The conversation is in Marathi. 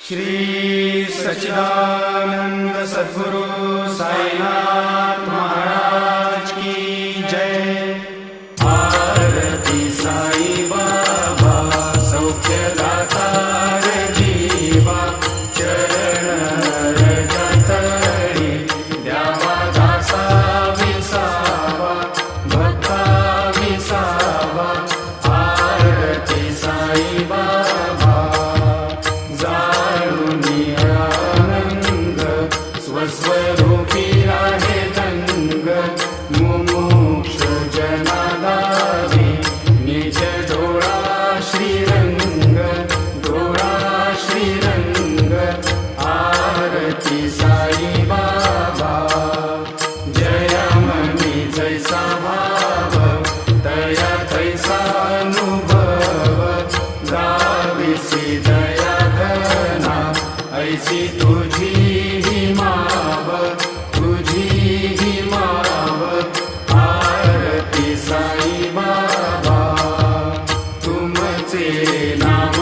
श्री सच्चिदानंद सद्गुरु साईनाथ महाराज की जय। आरती साई बाबा सौख्यदाता जीवा, चरण रजतळी द्यावा दासा विसावा, भक्ता विसावा। आरती साई बाबा स्वस्वरूपी आहे दंग, मुमुक्षु जनादारी निज डोळा श्रीरंग, डोळा श्रीरंग। आरती साई बाबा जय मनी जैसा भाव, दया तैसा अनुभव। गाविसी दया घना ऐसी तुझी माव, तुझी ही माव। आरती साई बाबा तुमचे नाव